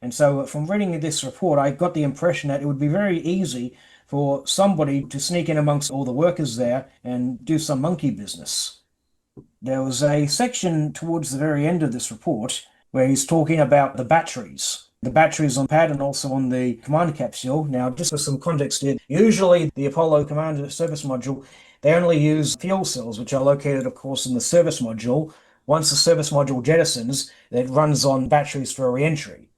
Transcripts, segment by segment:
And so from reading this report, I got the impression that it would be very easy for somebody to sneak in amongst all the workers there and do some monkey business. There was a section towards the very end of this report where he's talking about the batteries. The batteries on pad and also on the command capsule. Now, just for some context here, usually the Apollo Commander Service Module, they only use fuel cells, which are located, of course, in the service module. Once the service module jettisons, it runs on batteries for re-entry.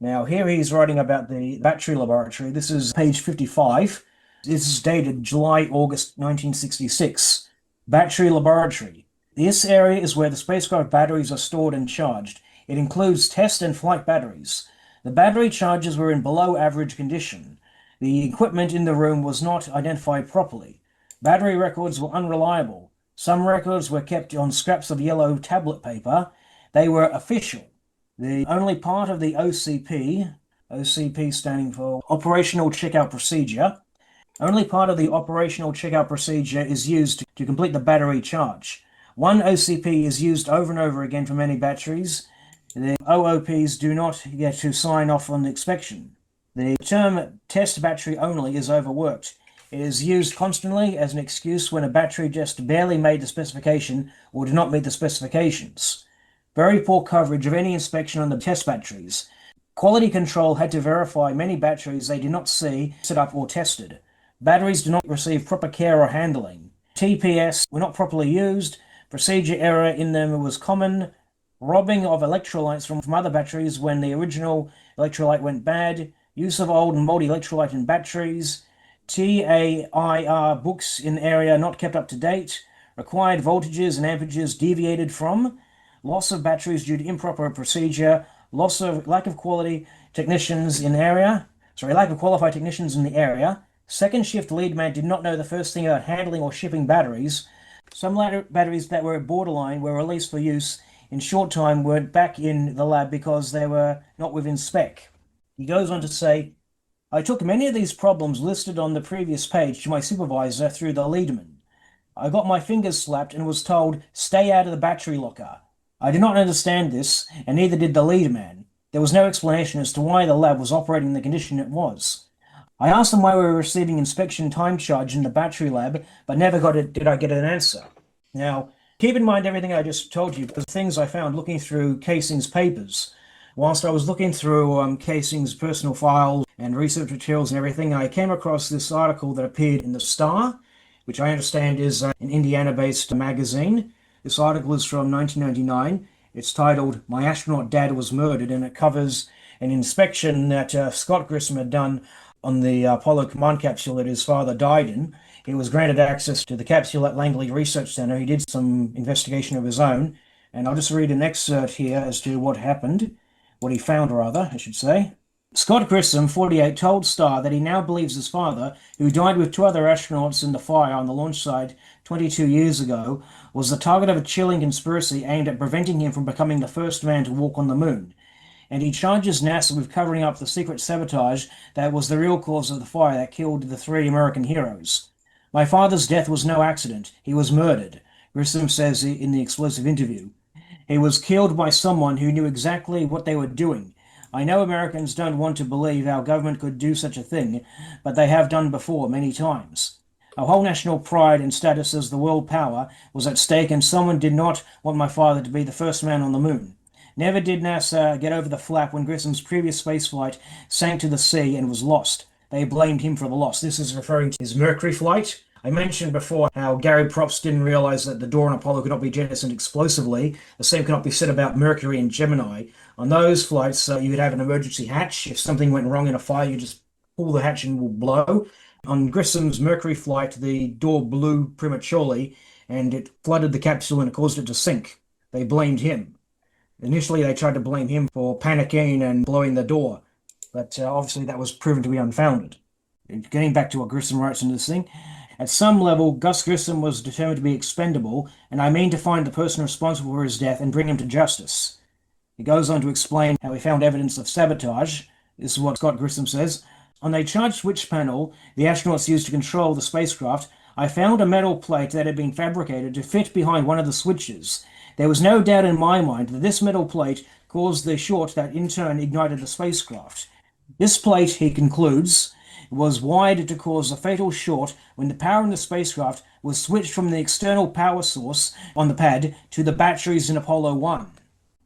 Now, here he's writing about the battery laboratory. This is page 55. This is dated July-August 1966. Battery laboratory. This area is where the spacecraft batteries are stored and charged. It includes test and flight batteries. The battery chargers were in below average condition. The equipment in the room was not identified properly. Battery records were unreliable. Some records were kept on scraps of yellow tablet paper. They were official. The only part of the OCP standing for Operational Checkout Procedure, only part of the Operational Checkout Procedure is used to complete the battery charge. One OCP is used over and over again for many batteries. The OOPs do not get to sign off on the inspection. The term test battery only is overworked. It is used constantly as an excuse when a battery just barely made the specification or did not meet the specifications. Very poor coverage of any inspection on the test batteries. Quality control had to verify many batteries they did not see, set up, or tested. Batteries do not receive proper care or handling. TPS were not properly used. Procedure error in them was common. Robbing of electrolytes from other batteries when the original electrolyte went bad. Use of old and moldy electrolyte in batteries. TAIR books in area not kept up to date. Required voltages and amperages deviated from. Loss of batteries due to improper procedure, lack of qualified technicians in the area. Second shift lead man did not know the first thing about handling or shipping batteries. Some batteries that were borderline were released for use in short time weren't back in the lab because they were not within spec. He goes on to say, I took many of these problems listed on the previous page to my supervisor through the leadman. I got my fingers slapped and was told, stay out of the battery locker. I did not understand this, and neither did the lead man. There was no explanation as to why the lab was operating in the condition it was. I asked them why we were receiving inspection time charge in the battery lab, but never did I get an answer. Now, keep in mind everything I just told you, because things I found looking through Casing's papers. Whilst I was looking through Casing's personal files and research materials and everything, I came across this article that appeared in The Star, which I understand is an Indiana-based magazine. This article is from 1999. It's titled, My Astronaut Dad Was Murdered, and it covers an inspection that Scott Grissom had done on the Apollo command capsule that his father died in. He was granted access to the capsule at Langley Research Center. He did some investigation of his own, and I'll just read an excerpt here as to what happened, what he found rather, I should say. Scott Grissom, 48, told Star that he now believes his father, who died with 2 other astronauts in the fire on the launch site 22 years ago, was the target of a chilling conspiracy aimed at preventing him from becoming the first man to walk on the moon. And he charges NASA with covering up the secret sabotage that was the real cause of the fire that killed the 3 American heroes. My father's death was no accident. He was murdered, Grissom says in the explosive interview. He was killed by someone who knew exactly what they were doing. I know Americans don't want to believe our government could do such a thing, but they have done before many times. Our whole national pride and status as the world power was at stake, and someone did not want my father to be the first man on the moon. Never did NASA get over the flap when Grissom's previous spaceflight sank to the sea and was lost. They blamed him for the loss. This is referring to his Mercury flight. I mentioned before how Gary Probst didn't realize that the door on Apollo could not be jettisoned explosively. The same cannot be said about Mercury and Gemini. On those flights, you would have an emergency hatch. If something went wrong in a fire, you just pull the hatch and it will blow. On Grissom's Mercury flight, the door blew prematurely and it flooded the capsule and it caused it to sink. They blamed him. Initially, they tried to blame him for panicking and blowing the door, but obviously that was proven to be unfounded. Getting back to what Grissom writes in this thing, at some level, Gus Grissom was determined to be expendable, and I mean to find the person responsible for his death and bring him to justice. He goes on to explain how he found evidence of sabotage. This is what Scott Grissom says. On a charge switch panel the astronauts used to control the spacecraft, I found a metal plate that had been fabricated to fit behind one of the switches. There was no doubt in my mind that this metal plate caused the short that in turn ignited the spacecraft. This plate, he concludes, was wired to cause a fatal short when the power in the spacecraft was switched from the external power source on the pad to the batteries in Apollo 1.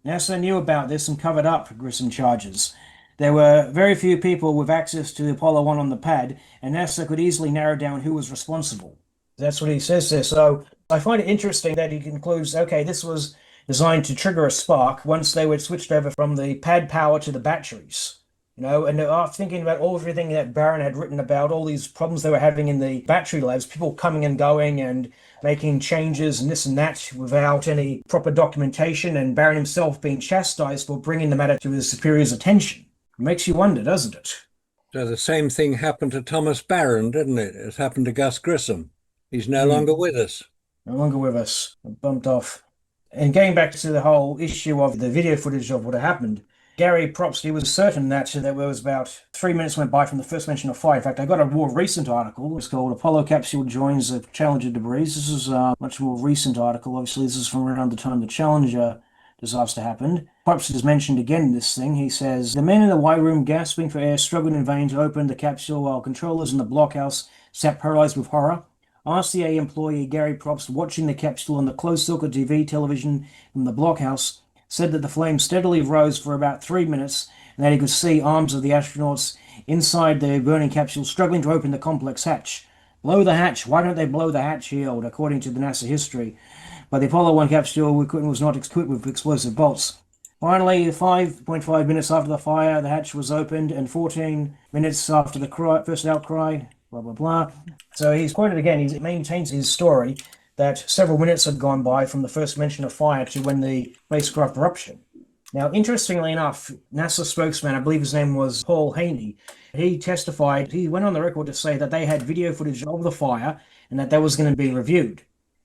NASA knew about this and covered up Grissom charges. There were very few people with access to the Apollo 1 on the pad, and NASA could easily narrow down who was responsible. That's what he says there. So I find it interesting that he concludes, okay, this was designed to trigger a spark once they were switched over from the pad power to the batteries. And after thinking about everything that Barron had written about, all these problems they were having in the battery labs, people coming and going and making changes and this and that without any proper documentation, and Barron himself being chastised for bringing the matter to his superior's attention. It makes you wonder, doesn't it? So the same thing happened to Thomas Barron, didn't it? It happened to Gus Grissom. He's no longer with us. No longer with us. Bumped off. And getting back to the whole issue of the video footage of what had happened, Gary Probst, he was certain that there was about 3 minutes went by from the first mention of fire. In fact, I got a more recent article. It's called Apollo Capsule Joins the Challenger Debris. This is a much more recent article. Obviously, this is from around the time the Challenger disaster happened. Probst is mentioned again in this thing. He says, the men in the Y room gasping for air struggled in vain to open the capsule while controllers in the blockhouse sat paralyzed with horror. RCA employee Gary Probst, watching the capsule on the closed-circuit TV television from the blockhouse, said that the flames steadily rose for about 3 minutes and that he could see arms of the astronauts inside the burning capsule struggling to open the complex hatch. Blow the hatch. Why don't they blow the hatch? He yelled, according to the NASA history. But the Apollo 1 capsule equipment was not equipped with explosive bolts. Finally, 5.5 minutes after the fire, the hatch was opened, and 14 minutes after the first outcry, blah, blah, blah. So he's quoted again. He maintains his story that several minutes had gone by from the first mention of fire to when the spacecraft eruption. Now, interestingly enough, NASA spokesman, I believe his name was Paul Haney, he testified, he went on the record to say that they had video footage of the fire and that was going to be reviewed.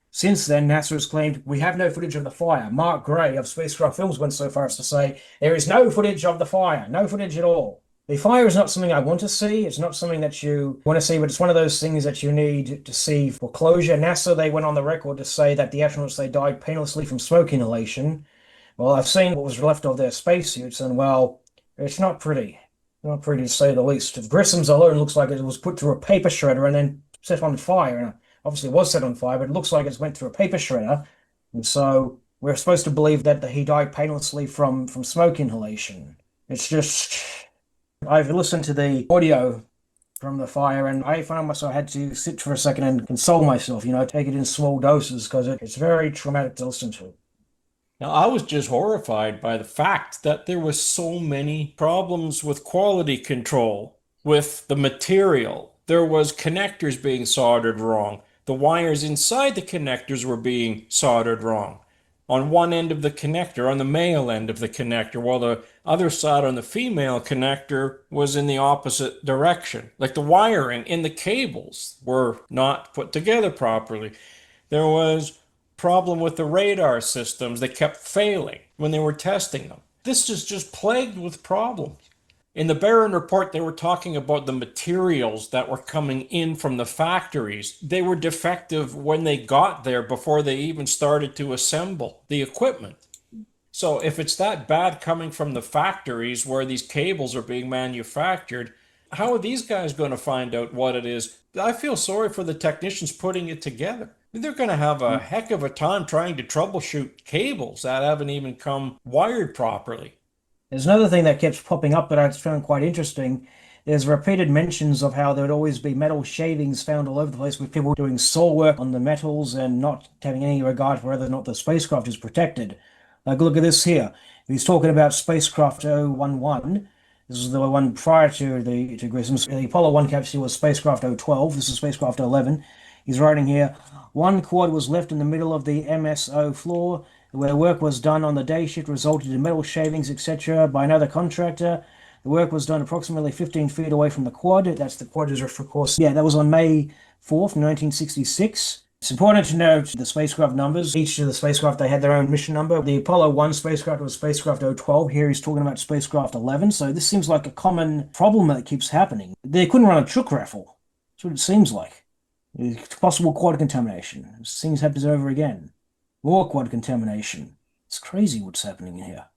Since then, NASA has claimed, we have no footage of the fire. Mark Gray of Spacecraft Films went so far as to say, there is no footage of the fire, no footage at all. The fire is not something I want to see. It's not something that you want to see, but it's one of those things that you need to see for closure. NASA, they went on the record to say that the astronauts, they died painlessly from smoke inhalation. Well, I've seen what was left of their spacesuits, and well, it's not pretty. Not pretty to say the least. If Grissom's alone looks like it was put through a paper shredder and then set on fire. And obviously it was set on fire, but it looks like it went through a paper shredder. And so we're supposed to believe that he died painlessly from smoke inhalation. It's just... I've listened to the audio from the fire, and I found myself I had to sit for a second and console myself, take it in small doses, because it's very traumatic to listen to. Now, I was just horrified by the fact that there was so many problems with quality control, with the material. There was connectors being soldered wrong. The wires inside the connectors were being soldered wrong. On one end of the connector, on the male end of the connector, while the other side on the female connector was in the opposite direction. Like the wiring in the cables were not put together properly. There was problem with the radar systems. They kept failing when they were testing them. This is just plagued with problems. In the Barron Report, they were talking about the materials that were coming in from the factories. They were defective when they got there before they even started to assemble the equipment. So if it's that bad coming from the factories where these cables are being manufactured, how are these guys going to find out what it is? I feel sorry for the technicians putting it together. They're going to have a heck of a time trying to troubleshoot cables that haven't even come wired properly. There's another thing that keeps popping up that I found quite interesting. There's repeated mentions of how there would always be metal shavings found all over the place with people doing saw work on the metals and not having any regard for whether or not the spacecraft is protected. Like, look at this here. He's talking about spacecraft 011. This is the one prior to Grissom's. The Apollo 1 capsule was spacecraft 012. This is spacecraft 11. He's writing here, one quad was left in the middle of the MSO floor where work was done on the day shift resulted in metal shavings, etc. by another contractor. The work was done approximately 15 feet away from the quad. That's the quad is, of course. Yeah, that was on May 4th, 1966. It's important to note the spacecraft numbers. Each of the spacecraft, they had their own mission number. The Apollo 1 spacecraft was spacecraft 012. Here he's talking about spacecraft 11. So this seems like a common problem that keeps happening. They couldn't run a chook raffle. That's what it seems like. Possible quad contamination. This thing happens over again. More quad contamination. It's crazy what's happening here.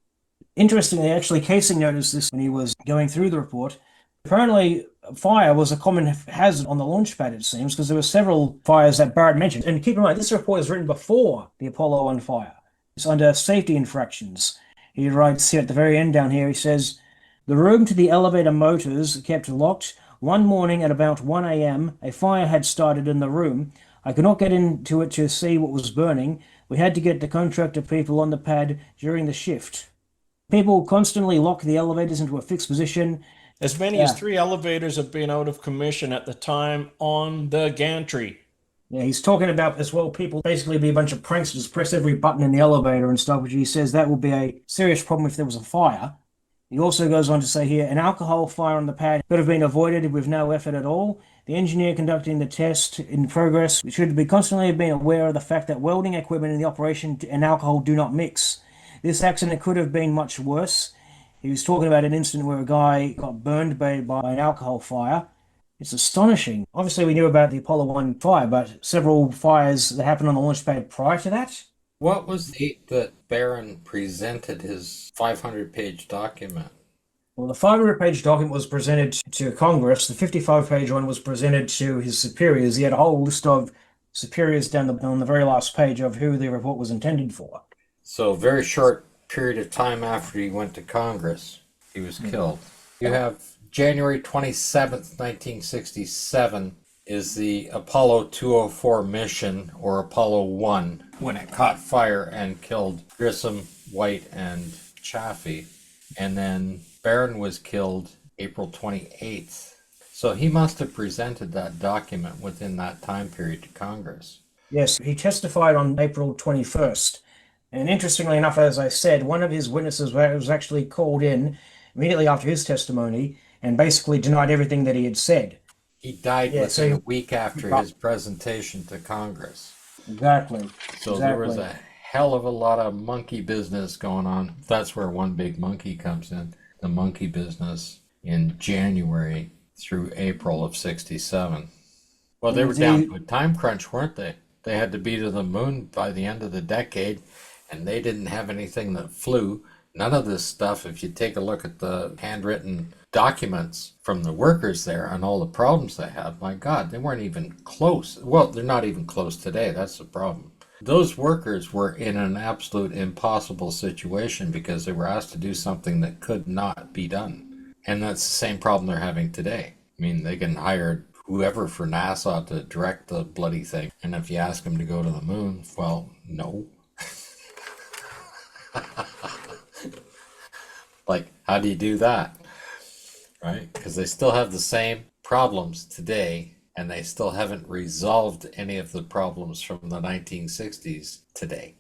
Interestingly, actually, Casing noticed this when he was going through the report. Apparently, fire was a common hazard on the launch pad, it seems, because there were several fires that Barrett mentioned. And keep in mind, this report is written before the Apollo 1 fire. It's under safety infractions. He writes here at the very end down here, he says, the room to the elevator motors kept locked. One morning at about 1 a.m., a fire had started in the room. I could not get into it to see what was burning. We had to get the contractor people on the pad during the shift. People constantly lock the elevators into a fixed position. As many as 3 elevators have been out of commission at the time on the gantry. Yeah, he's talking about as well, people basically be a bunch of pranksters, press every button in the elevator and stuff, which he says that would be a serious problem if there was a fire. He also goes on to say here, an alcohol fire on the pad could have been avoided with no effort at all. The engineer conducting the test in progress should be constantly been aware of the fact that welding equipment in the operation and alcohol do not mix. This accident could have been much worse. He was talking about an incident where a guy got burned by an alcohol fire. It's astonishing. Obviously, we knew about the Apollo 1 fire, but several fires that happened on the launch pad prior to that. What was the date that Barron presented his 500-page document? Well, the 500-page document was presented to Congress. The 55-page one was presented to his superiors. He had a whole list of superiors on the very last page of who the report was intended for. So, very short period of time after he went to Congress, he was killed. You have January 27th, 1967 is the Apollo 204 mission, or Apollo 1, when it caught fire and killed Grissom, White, and Chaffee. And then Barron was killed April 28th. So he must have presented that document within that time period to Congress. Yes, he testified on April 21st. And interestingly enough, as I said, one of his witnesses was actually called in immediately after his testimony and basically denied everything that he had said. He died within a week after his presentation to Congress. Exactly. So there was a hell of a lot of monkey business going on. That's where one big monkey comes in, the monkey business in January through April of 67. Well, they were down to a time crunch, weren't they? They had to be to the moon by the end of the decade, and they didn't have anything that flew. None of this stuff, if you take a look at the handwritten documents from the workers there and all the problems they had, my God, they weren't even close. Well, they're not even close today. That's the problem. Those workers were in an absolute impossible situation because they were asked to do something that could not be done. And that's the same problem they're having today. I mean, they can hire whoever for NASA to direct the bloody thing. And if you ask them to go to the moon, well, no. Like, how do you do that? Right? Because they still have the same problems today, and they still haven't resolved any of the problems from the 1960s today.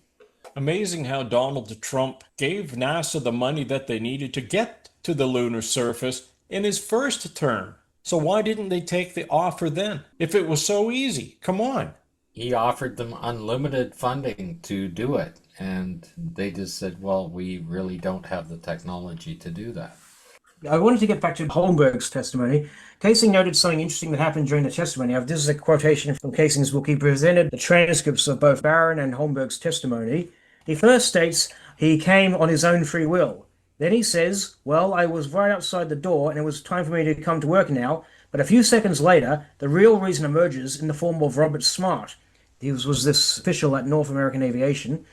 Amazing how Donald Trump gave NASA the money that they needed to get to the lunar surface in his first term. So why didn't they take the offer then? If it was so easy, come on. He offered them unlimited funding to do it, and they just said, well, we really don't have the technology to do that. I wanted to get back to Holmberg's testimony. Casing noted something interesting that happened during the testimony. This is a quotation from Casing's book. He presented the transcripts of both Barron and Holmberg's testimony. He first states he came on his own free will. Then he says, well, I was right outside the door and it was time for me to come to work now. But a few seconds later, the real reason emerges in the form of Robert Smart. He was this official at North American Aviation.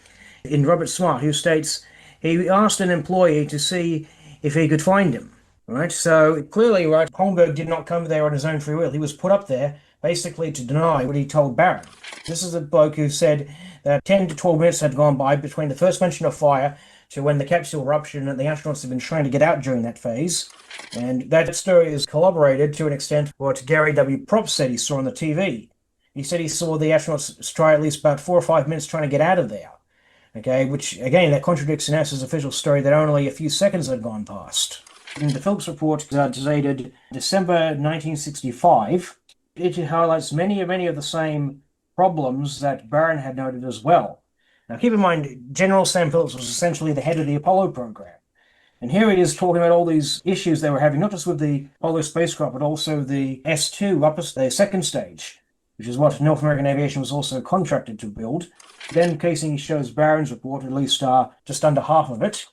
In Robert Smart, who states he asked an employee to see if he could find him. Right, so clearly, right, Holmberg did not come there on his own free will. He was put up there basically to deny what he told Barron. This is the bloke who said that 10 to 12 minutes had gone by between the first mention of fire to when the capsule ruptured and the astronauts had been trying to get out during that phase. And that story is corroborated to an extent what Gary W. Propp said he saw on the TV. He said he saw the astronauts try at least about 4 or 5 minutes trying to get out of there. Okay, which again, that contradicts NASA's official story that only a few seconds had gone past. In the Phillips report dated December 1965, it highlights many of the same problems that Barron had noted as well. Now keep in mind, General Sam Phillips was essentially the head of the Apollo program. And here he is talking about all these issues they were having, not just with the Apollo spacecraft, but also the S2, the second stage, which is what North American Aviation was also contracted to build. Then Casing shows Barron's report, at least just under half of it.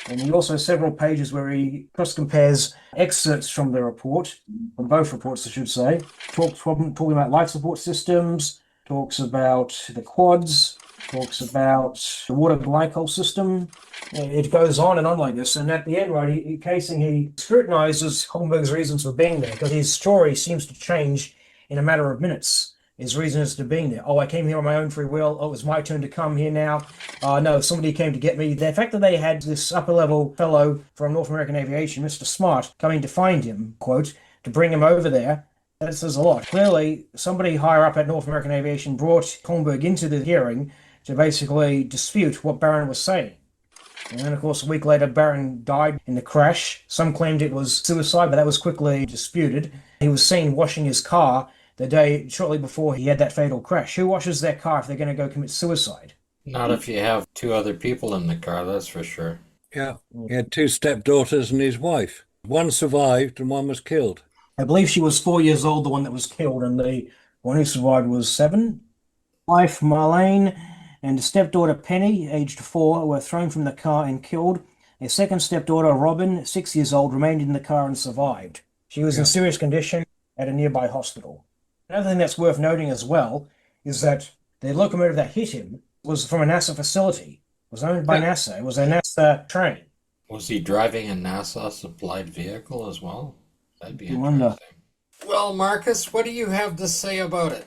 And he also has several pages where he cross compares excerpts from the report, from both reports, I should say, talking about life support systems, talks about the quads, talks about the water glycol system. It goes on and on like this. And at the end, right, he scrutinizes Holmberg's reasons for being there because his story seems to change in a matter of minutes. His reasons to being there. Oh, I came here on my own free will. Oh, it was my turn to come here now. No, somebody came to get me. The fact that they had this upper level fellow from North American Aviation, Mr. Smart, coming to find him, quote, to bring him over there, that says a lot. Clearly, somebody higher up at North American Aviation brought Holmberg into the hearing to basically dispute what Barron was saying. And then, of course, a week later, Barron died in the crash. Some claimed it was suicide, but that was quickly disputed. He was seen washing his car the day shortly before he had that fatal crash. Who washes their car if they're going to go commit suicide? Not if you have two other people in the car, that's for sure. Yeah, he had two stepdaughters and his wife. One survived and one was killed. I believe she was 4 years old, the one that was killed, and the one who survived was 7. Wife Marlene and stepdaughter Penny, aged 4, were thrown from the car and killed. A second stepdaughter, Robin, 6 years old, remained in the car and survived. She was in serious condition at a nearby hospital. Another thing that's worth noting as well is that the locomotive that hit him was from a NASA facility. It was owned by NASA. It was a NASA train. Was he driving a NASA-supplied vehicle as well? That'd be I wonder. interesting. Well, Marcus, what do you have to say about it?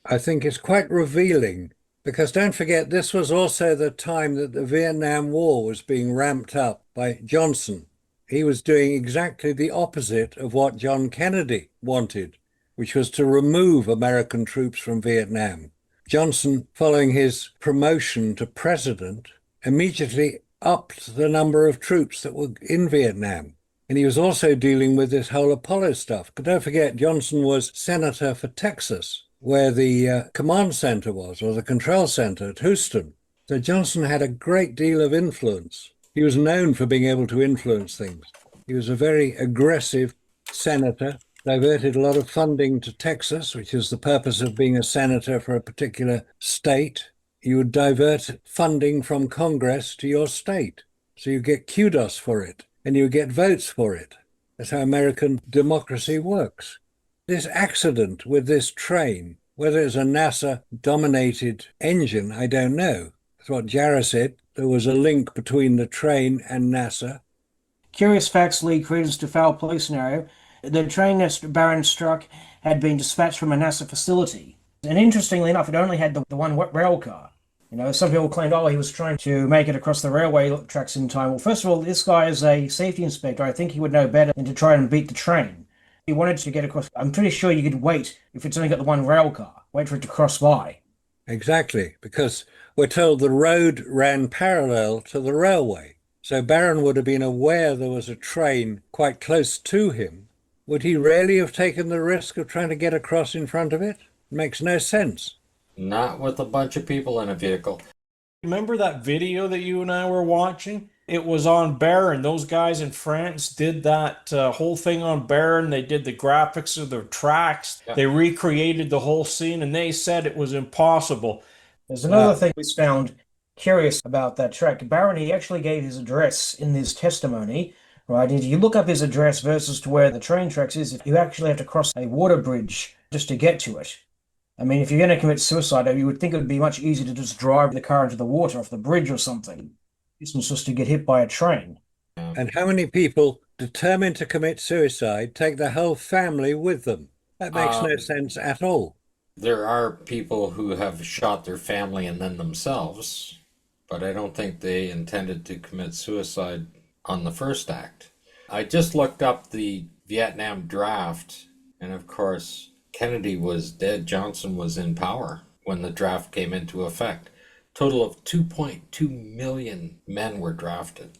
I think it's quite revealing because don't forget, this was also the time that the Vietnam War was being ramped up by Johnson. He was doing exactly the opposite of what John Kennedy wanted, which was to remove American troops from Vietnam. Johnson, following his promotion to president, immediately upped the number of troops that were in Vietnam. And he was also dealing with this whole Apollo stuff. But don't forget, Johnson was senator for Texas, where the command center was, or the control center at Houston. So Johnson had a great deal of influence. He was known for being able to influence things. He was a very aggressive senator, diverted a lot of funding to Texas, which is the purpose of being a senator for a particular state. You would divert funding from Congress to your state. So you get kudos for it, and you get votes for it. That's how American democracy works. This accident with this train, whether it's a NASA-dominated engine, I don't know. That's what Jarrah said. There was a link between the train and NASA. Curious facts lead credence to foul play scenario. The train that Barron struck had been dispatched from a NASA facility. And interestingly enough, it only had the one rail car. You know, some people claimed, oh, he was trying to make it across the railway tracks in time. Well, first of all, this guy is a safety inspector. I think he would know better than to try and beat the train. He wanted to get across. I'm pretty sure you could wait if it's only got the one rail car. Wait for it to cross by. Exactly, because we're told the road ran parallel to the railway. So Barron would have been aware there was a train quite close to him. Would he really have taken the risk of trying to get across in front of it? It makes no sense. Not with a bunch of people in a vehicle. Remember that video that you and I were watching? It was on Barron. Those guys in France did that whole thing on Barron. They did the graphics of the tracks. Yeah. They recreated the whole scene, and they said it was impossible. There's another thing we found curious about that track. Barron, he actually gave his address in his testimony, right? If you look up his address versus to where the train tracks is, you actually have to cross a water bridge just to get to it. I mean, if you're going to commit suicide, you would think it would be much easier to just drive the car into the water off the bridge or something. This was just to get hit by a train. And how many people determined to commit suicide take their whole family with them? That makes no sense at all. There are people who have shot their family and then themselves, but I don't think they intended to commit suicide on the first act. I just looked up the Vietnam draft, and of course, Kennedy was dead. Johnson was in power when the draft came into effect. Total of 2.2 million men were drafted.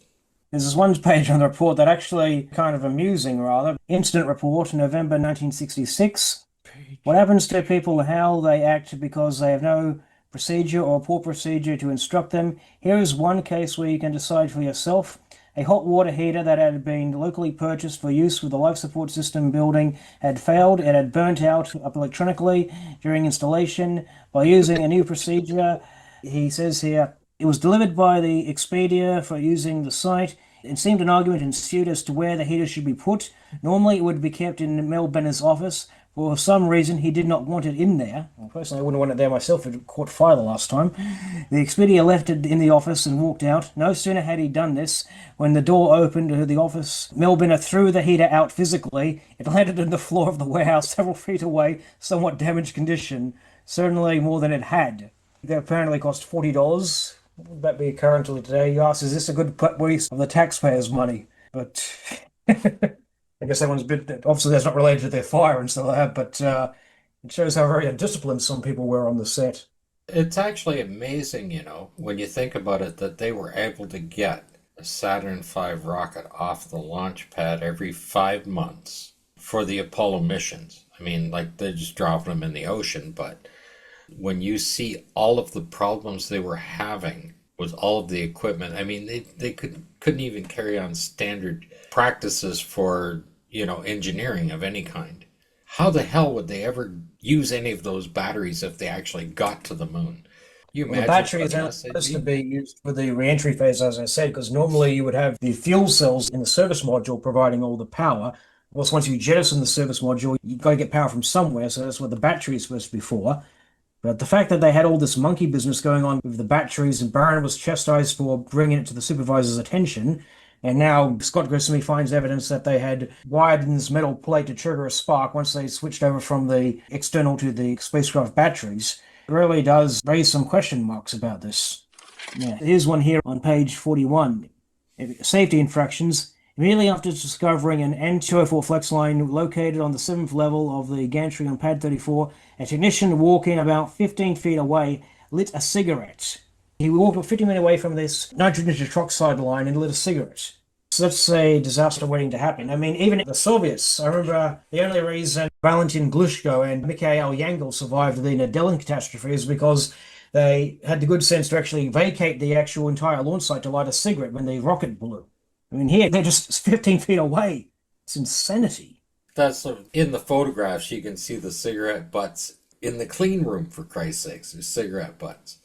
There's this one page on the report that actually kind of amusing, rather. Incident report, November 1966. What happens to people, how they act because they have no procedure or poor procedure to instruct them. Here is one case where you can decide for yourself. A hot water heater that had been locally purchased for use with the life support system building had failed. It had burnt out electronically during installation. By using a new procedure, he says here, It was delivered by the Expedia for using the site. It seemed an argument ensued as to where the heater should be put. Normally, it would be kept in Mel Benner's office. For some reason, he did not want it in there. Well, personally, I wouldn't want it there myself. It caught fire the last time. The Expedia left it in the office and walked out. No sooner had he done this, when the door opened to the office, Mel Benner threw the heater out physically. It landed on the floor of the warehouse several feet away, somewhat damaged condition. Certainly more than it had. It apparently cost $40. Would that be current till today? You ask, is this a good waste of the taxpayers' money? But I guess that one's a bit, obviously that's not related to their fire and stuff like that, but it shows how very undisciplined some people were on the set. It's actually amazing, you know, when you think about it, that they were able to get a Saturn V rocket off the launch pad every 5 months for the Apollo missions. I mean, like, they're just dropping them in the ocean, but when you see all of the problems they were having with all of the equipment, I mean, they couldn't even carry on standard practices for, you know, engineering of any kind. How the hell would they ever use any of those batteries if they actually got to the moon? You Well, the imagine battery is what a only mess they'd supposed to be? be used for the re-entry phase, as I said, because normally you would have the fuel cells in the service module providing all the power. Of course, once you jettison the service module, you've got to get power from somewhere, so that's what the battery is supposed to be for. But the fact that they had all this monkey business going on with the batteries, and Barron was chastised for bringing it to the supervisor's attention, and now Scott Grissom finds evidence that they had wired in this metal plate to trigger a spark once they switched over from the external to the spacecraft batteries. It really does raise some question marks about this. Yeah, here's one here on page 41. Safety infractions. Immediately after discovering an N204 flex line located on the 7th level of the gantry on pad 34, a technician walking about 15 feet away lit a cigarette. He walked 50 meters away from this nitrogen tetroxide line and lit a cigarette. So that's a disaster waiting to happen. I mean, even the Soviets, I remember the only reason Valentin Glushko and Mikhail Yangel survived the Nedelin catastrophe is because they had the good sense to actually vacate the actual entire launch site to light a cigarette when the rocket blew. I mean, here, they're just 15 feet away. It's insanity. That's in the photographs, you can see the cigarette butts in the clean room, for Christ's sakes. There's cigarette butts.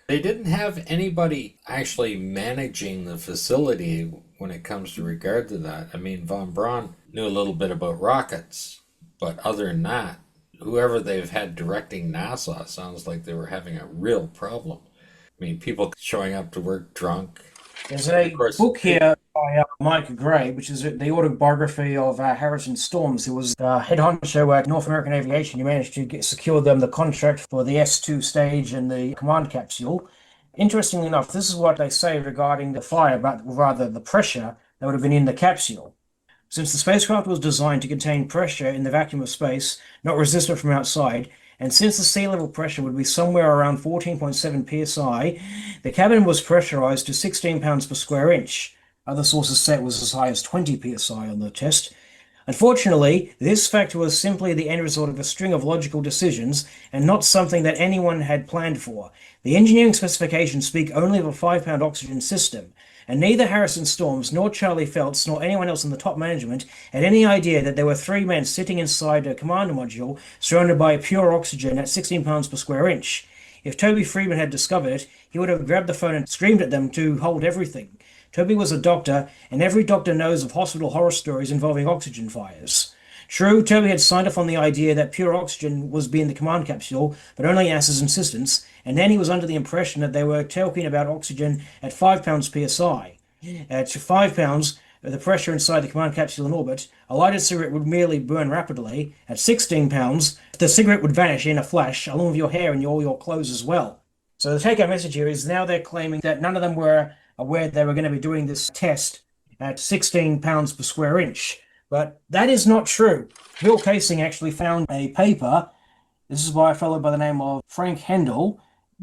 They didn't have anybody actually managing the facility when it comes to regard to that. I mean, von Braun knew a little bit about rockets, but other than that, whoever they've had directing NASA sounds like they were having a real problem. I mean, people showing up to work drunk. There's a book here by Mike Gray, which is the autobiography of Harrison Storms, who was head honcho at North American Aviation. He managed to secure them the contract for the S2 stage and the command capsule. Interestingly enough, this is what they say regarding the fire, but rather the pressure that would have been in the capsule. Since the spacecraft was designed to contain pressure in the vacuum of space, not resistant from outside, and since the sea level pressure would be somewhere around 14.7 psi, the cabin was pressurized to 16 pounds per square inch. Other sources say it was as high as 20 psi on the test. Unfortunately, this factor was simply the end result of a string of logical decisions and not something that anyone had planned for. The engineering specifications speak only of a 5-pound oxygen system, and neither Harrison Storms nor Charlie Feltz nor anyone else in the top management had any idea that there were 3 men sitting inside a command module surrounded by pure oxygen at 16 pounds per square inch. If Toby Friedman had discovered it, he would have grabbed the phone and screamed at them to hold everything. Toby was a doctor, and every doctor knows of hospital horror stories involving oxygen fires. True, Toby had signed off on the idea that pure oxygen was being the command capsule, but only at his insistence, and then he was under the impression that they were talking about oxygen at 5 pounds psi. At 5 pounds, the pressure inside the command capsule in orbit, a lighted cigarette would merely burn rapidly. At 16 pounds, the cigarette would vanish in a flash, along with your hair and all your clothes as well. So the take-home message here is now they're claiming that none of them were aware they were going to be doing this test at 16 pounds per square inch. But that is not true. Bill Casing actually found a paper. This is by a fellow by the name of Frank Hendel,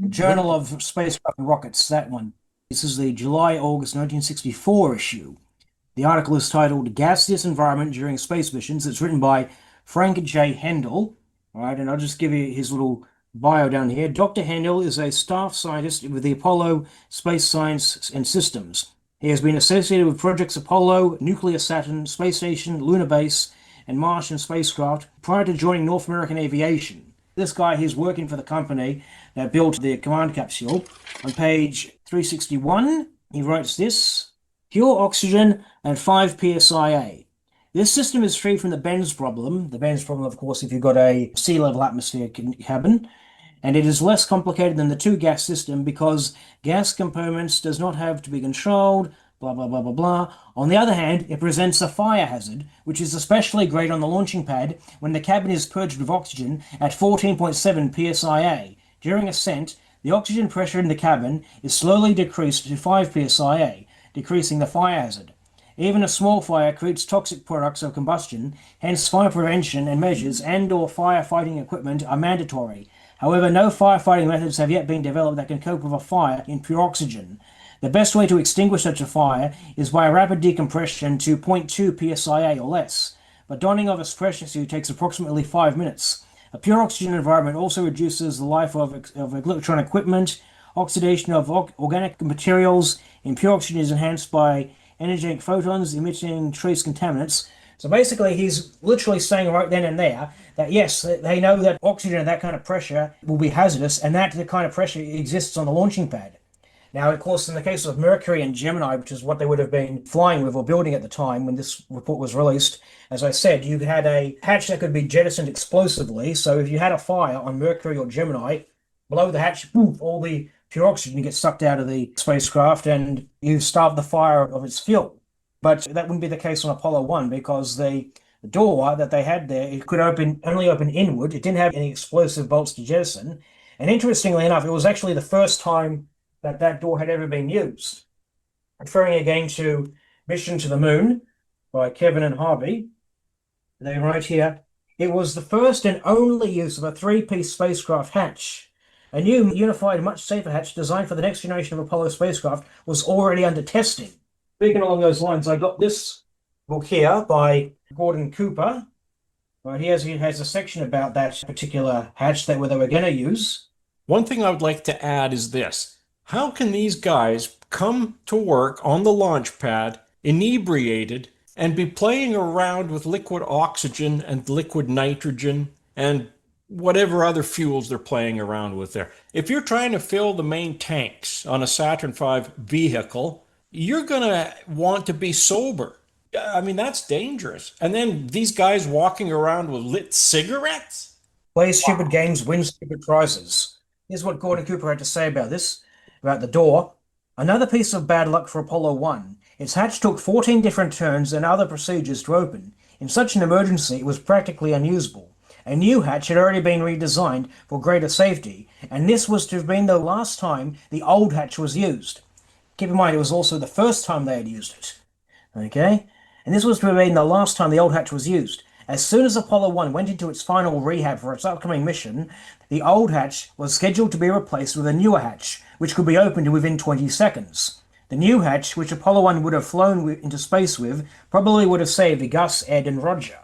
Journal of Spacecraft and Rockets, that one. This is the July-August 1964 issue. The article is titled Gaseous Environment During Space Missions. It's written by Frank J. Hendel. All right, and I'll just give you his little bio down here. Dr. Hendel is a staff scientist with the Apollo Space Science and Systems. He has been associated with projects Apollo, Nuclear Saturn, Space Station, Lunar Base, and Martian spacecraft prior to joining North American Aviation. This guy, he's working for the company that built the command capsule. On page 361, he writes this: pure oxygen and 5 psia. This system is free from the Benz problem. The Benz problem, of course, if you've got a sea level atmosphere cabin. And it is less complicated than the two-gas system because gas components does not have to be controlled, blah, blah, blah, blah, blah. On the other hand, it presents a fire hazard, which is especially great on the launching pad when the cabin is purged of oxygen at 14.7 psia. During ascent, the oxygen pressure in the cabin is slowly decreased to 5 psia, decreasing the fire hazard. Even a small fire creates toxic products of combustion, hence fire prevention and measures and/or firefighting equipment are mandatory. However, no firefighting methods have yet been developed that can cope with a fire in pure oxygen. The best way to extinguish such a fire is by a rapid decompression to 0.2 psia or less, but donning of a pressure suit takes approximately 5 minutes. A pure oxygen environment also reduces the life of electronic equipment. Oxidation of organic materials in pure oxygen is enhanced by energetic photons emitting trace contaminants. So basically, he's literally saying right then and there that yes, they know that oxygen at that kind of pressure will be hazardous, and that the kind of pressure exists on the launching pad. Now, of course, in the case of Mercury and Gemini, which is what they would have been flying with or building at the time when this report was released, as I said, you had a hatch that could be jettisoned explosively. So if you had a fire on Mercury or Gemini, below the hatch, poof, all the pure oxygen gets sucked out of the spacecraft and you starve the fire of its fuel. But that wouldn't be the case on Apollo 1 because the door that they had there, it could only open inward. It didn't have any explosive bolts to jettison. And interestingly enough, it was actually the first time that door had ever been used. Referring again to Mission to the Moon by Kevin and Harvey, they write here, it was the first and only use of a three-piece spacecraft hatch. A new unified, much safer hatch designed for the next generation of Apollo spacecraft was already under testing. Speaking along those lines, I got this book here by Gordon Cooper. Right, he has a section about that particular hatch that they were going to use. One thing I would like to add is this. How can these guys come to work on the launch pad, inebriated, and be playing around with liquid oxygen and liquid nitrogen and whatever other fuels they're playing around with there? If you're trying to fill the main tanks on a Saturn V vehicle, you're going to want to be sober. I mean, that's dangerous. And then these guys walking around with lit cigarettes? Play stupid games, win stupid prizes. Here's what Gordon Cooper had to say about this, about the door. Another piece of bad luck for Apollo 1. Its hatch took 14 different turns and other procedures to open. In such an emergency, it was practically unusable. A new hatch had already been redesigned for greater safety, and this was to have been the last time the old hatch was used. Keep in mind, it was also the first time they had used it. Okay? And this was to have been the last time the old hatch was used. As soon as Apollo 1 went into its final rehab for its upcoming mission, the old hatch was scheduled to be replaced with a newer hatch, which could be opened within 20 seconds. The new hatch, which Apollo 1 would have flown into space with, probably would have saved Gus, Ed, and Roger.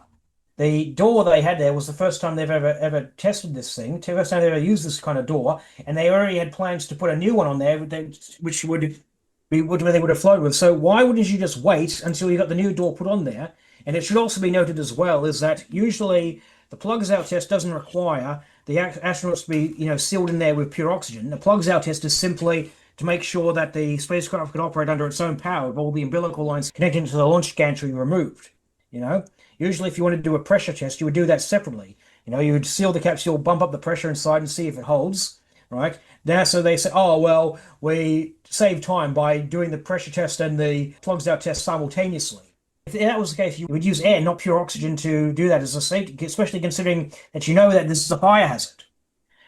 The door they had there was the first time they've ever tested this thing, the first time they ever used this kind of door, and they already had plans to put a new one on there, which they would have flown with. So why wouldn't you just wait until you got the new door put on there? And it should also be noted as well is that usually the plugs out test doesn't require the astronauts to be sealed in there with pure oxygen. The plugs out test is simply to make sure that the spacecraft could operate under its own power with all the umbilical lines connecting to the launch gantry removed. Usually if you wanted to do a pressure test, you would do that separately. You would seal the capsule, bump up the pressure inside and see if it holds, right? Now, so they say, oh, well, we save time by doing the pressure test and the plugs out test simultaneously. If that was the case, you would use air, not pure oxygen, to do that as a safety, especially considering that that this is a fire hazard.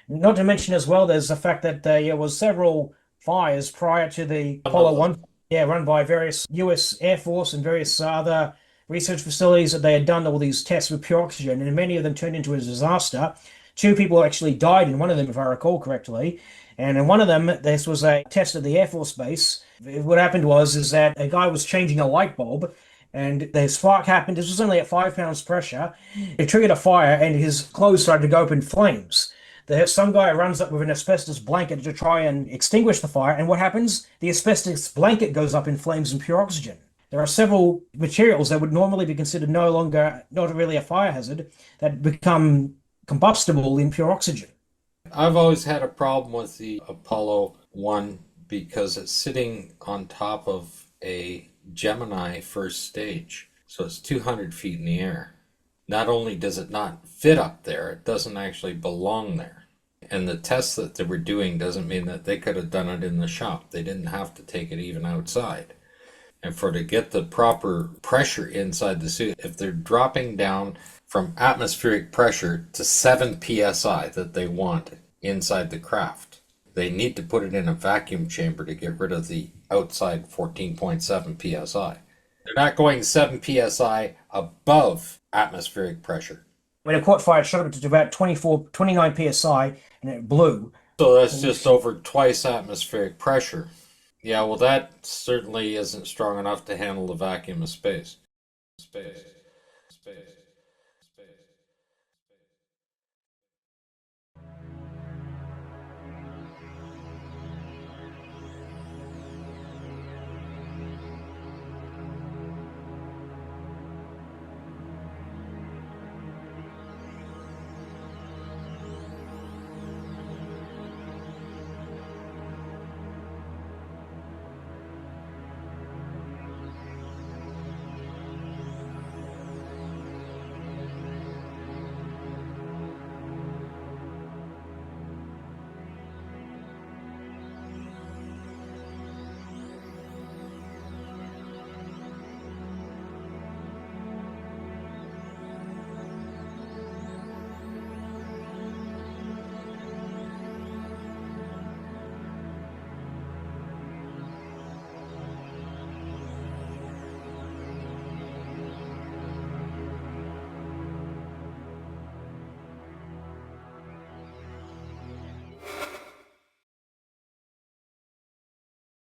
Not to mention as well, there's the fact that there was several fires prior to the Apollo 1, run by various US Air Force and various other research facilities that they had done all these tests with pure oxygen, and many of them turned into a disaster. 2 people actually died in one of them, if I recall correctly. And in one of them, this was a test at the Air Force Base. What happened was that a guy was changing a light bulb, and the spark happened. This was only at 5 pounds pressure. It triggered a fire, and his clothes started to go up in flames. Some guy runs up with an asbestos blanket to try and extinguish the fire, and what happens? The asbestos blanket goes up in flames and pure oxygen. There are several materials that would normally be considered not really a fire hazard, that become combustible in pure oxygen. I've always had a problem with the Apollo 1 because it's sitting on top of a Gemini first stage. So it's 200 feet in the air. Not only does it not fit up there, it doesn't actually belong there. And the tests that they were doing doesn't mean that they could have done it in the shop. They didn't have to take it even outside. And to get the proper pressure inside the suit, if they're dropping down from atmospheric pressure to 7 psi that they want inside the craft, they need to put it in a vacuum chamber to get rid of the outside 14.7 psi. They're not going 7 psi above atmospheric pressure. When it caught fire, it shot up to about 29 psi, and it blew. So that's just over twice atmospheric pressure. Yeah, well, that certainly isn't strong enough to handle the vacuum of space. Space.